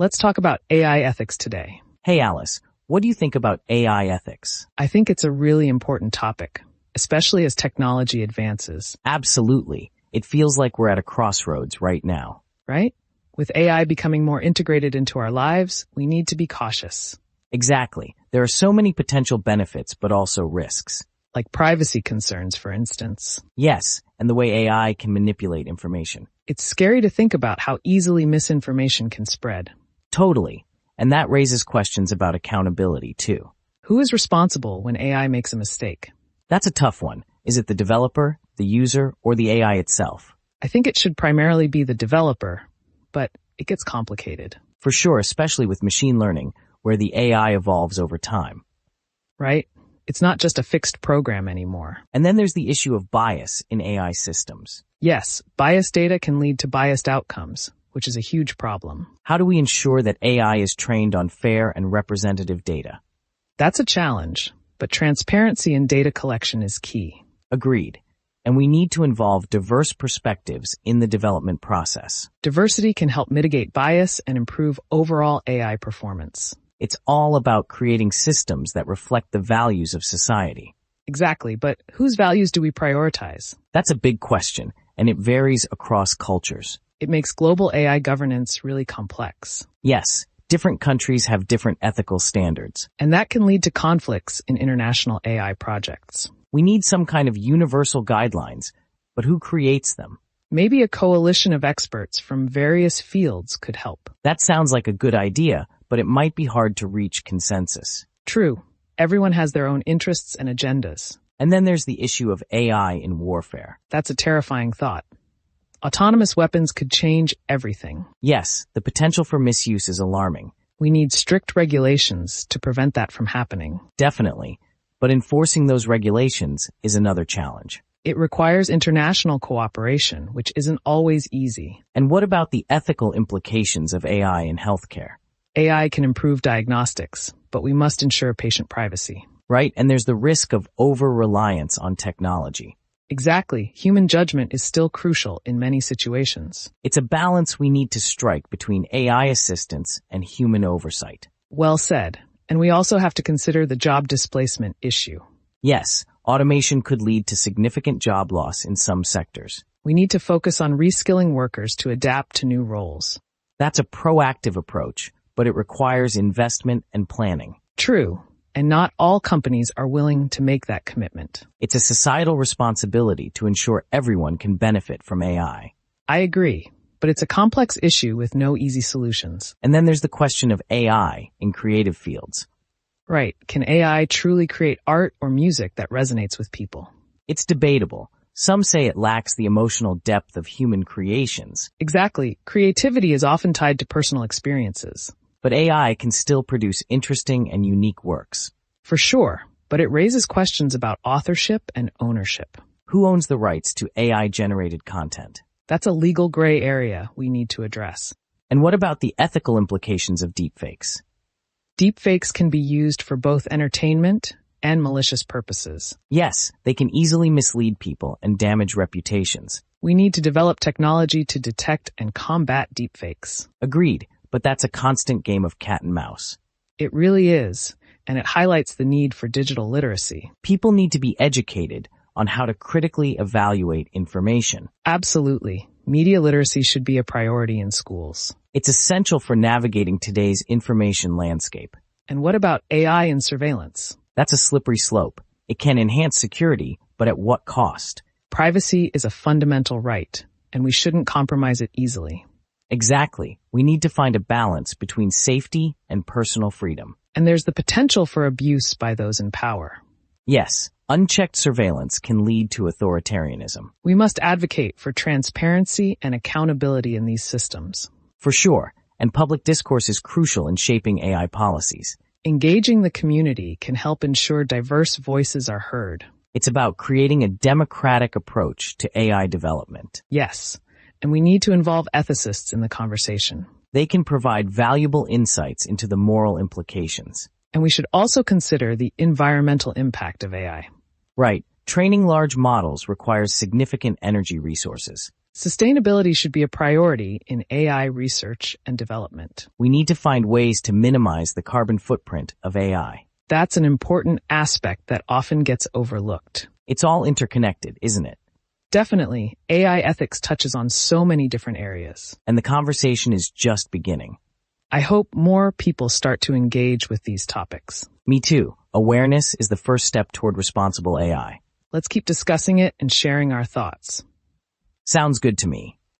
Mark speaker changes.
Speaker 1: Let's talk about AI ethics today.
Speaker 2: Hey Alice, what do you think about AI ethics?
Speaker 1: I think it's a really important topic, especially as technology advances,
Speaker 2: Absolutely. It feels like we're at a crossroads right now.
Speaker 1: right? With AI becoming more integrated into our lives, we need to be cautious,
Speaker 2: Exactly. There are so many potential benefits, but also risks.
Speaker 1: like privacy concerns, for instance.
Speaker 2: Yes, and the way AI can manipulate information.
Speaker 1: It's scary to think about how easily misinformation can spread.
Speaker 2: Totally. And that raises questions about accountability, too.
Speaker 1: Who is responsible when AI makes a mistake?
Speaker 2: That's a tough one. Is it the developer, the user, or the AI itself?
Speaker 1: I think it should primarily be the developer, but it gets complicated,
Speaker 2: For sure, especially with machine learning, where the AI evolves over time.
Speaker 1: right? It's not just a fixed program anymore.
Speaker 2: And then there's the issue of bias in AI systems.
Speaker 1: Yes, biased data can lead to biased outcomes, which is a huge problem.
Speaker 2: How do we ensure that AI is trained on fair and representative data?
Speaker 1: That's a challenge, but transparency in data collection is key.
Speaker 2: Agreed. And we need to involve diverse perspectives in the development process.
Speaker 1: Diversity can help mitigate bias and improve overall AI performance.
Speaker 2: It's all about creating systems that reflect the values of society.
Speaker 1: Exactly, but whose values do we prioritize?
Speaker 2: That's a big question, and it varies across cultures.
Speaker 1: It makes global AI governance really complex,
Speaker 2: Yes, different countries have different ethical standards.
Speaker 1: and that can lead to conflicts in international AI projects.
Speaker 2: We need some kind of universal guidelines, but who creates them?
Speaker 1: Maybe a coalition of experts from various fields could help.
Speaker 2: That sounds like a good idea, but it might be hard to reach consensus.
Speaker 1: True, everyone has their own interests and agendas.
Speaker 2: And then there's the issue of AI in warfare.
Speaker 1: That's a terrifying thought. Autonomous weapons could change everything.
Speaker 2: Yes, the potential for misuse is alarming.
Speaker 1: We need strict regulations to prevent that from happening.
Speaker 2: Definitely. But enforcing those regulations is another challenge.
Speaker 1: It requires international cooperation, which isn't always easy.
Speaker 2: And what about the ethical implications of AI in healthcare?
Speaker 1: AI can improve diagnostics, but we must ensure patient privacy.
Speaker 2: Right? And there's the risk of over-reliance on technology.
Speaker 1: Exactly. Human judgment is still crucial in many situations.
Speaker 2: It's a balance we need to strike between AI assistance and human oversight.
Speaker 1: Well said. And we also have to consider the job displacement issue.
Speaker 2: Yes, automation could lead to significant job loss in some sectors.
Speaker 1: We need to focus on reskilling workers to adapt to new roles.
Speaker 2: That's a proactive approach, but it requires investment and planning.
Speaker 1: True. And not all companies are willing to make that commitment.
Speaker 2: It's a societal responsibility to ensure everyone can benefit from AI.
Speaker 1: I agree, but it's a complex issue with no easy solutions.
Speaker 2: And then there's the question of AI in creative fields.
Speaker 1: Right. Can AI truly create art or music that resonates with people?
Speaker 2: It's debatable. Some say it lacks the emotional depth of human creations,
Speaker 1: Exactly. Creativity is often tied to personal experiences.
Speaker 2: but AI can still produce interesting and unique works.
Speaker 1: For sure, but it raises questions about authorship and ownership.
Speaker 2: Who owns the rights to AI-generated content?
Speaker 1: That's a legal gray area we need to address.
Speaker 2: And what about the ethical implications of deepfakes?
Speaker 1: Deepfakes can be used for both entertainment and malicious purposes.
Speaker 2: Yes, they can easily mislead people and damage reputations.
Speaker 1: We need to develop technology to detect and combat deepfakes.
Speaker 2: Agreed, but that's a constant game of cat and mouse.
Speaker 1: It really is, and it highlights the need for digital literacy.
Speaker 2: People need to be educated on how to critically evaluate information.
Speaker 1: Absolutely. Media literacy should be a priority in schools.
Speaker 2: It's essential for navigating today's information landscape.
Speaker 1: And what about AI and surveillance?
Speaker 2: That's a slippery slope. It can enhance security, but at what cost?
Speaker 1: Privacy is a fundamental right, and we shouldn't compromise it easily.
Speaker 2: Exactly. We need to find a balance between safety and personal freedom.
Speaker 1: And there's the potential for abuse by those in power.
Speaker 2: Yes, unchecked surveillance can lead to authoritarianism.
Speaker 1: We must advocate for transparency and accountability in these systems.
Speaker 2: For sure, and public discourse is crucial in shaping AI policies.
Speaker 1: Engaging the community can help ensure diverse voices are heard.
Speaker 2: It's about creating a democratic approach to AI development.
Speaker 1: Yes, and we need to involve ethicists in the conversation.
Speaker 2: They can provide valuable insights into the moral implications.
Speaker 1: And we should also consider the environmental impact of AI.
Speaker 2: Right, training large models requires significant energy resources.
Speaker 1: Sustainability should be a priority in AI research and development.
Speaker 2: We need to find ways to minimize the carbon footprint of AI.
Speaker 1: That's an important aspect that often gets overlooked.
Speaker 2: It's all interconnected, isn't it?
Speaker 1: Definitely, AI ethics touches on so many different areas.
Speaker 2: And the conversation is just beginning.
Speaker 1: I hope more people start to engage with these topics.
Speaker 2: Me too. Awareness is the first step toward responsible AI.
Speaker 1: Let's keep discussing it and sharing our thoughts.
Speaker 2: Sounds good to me.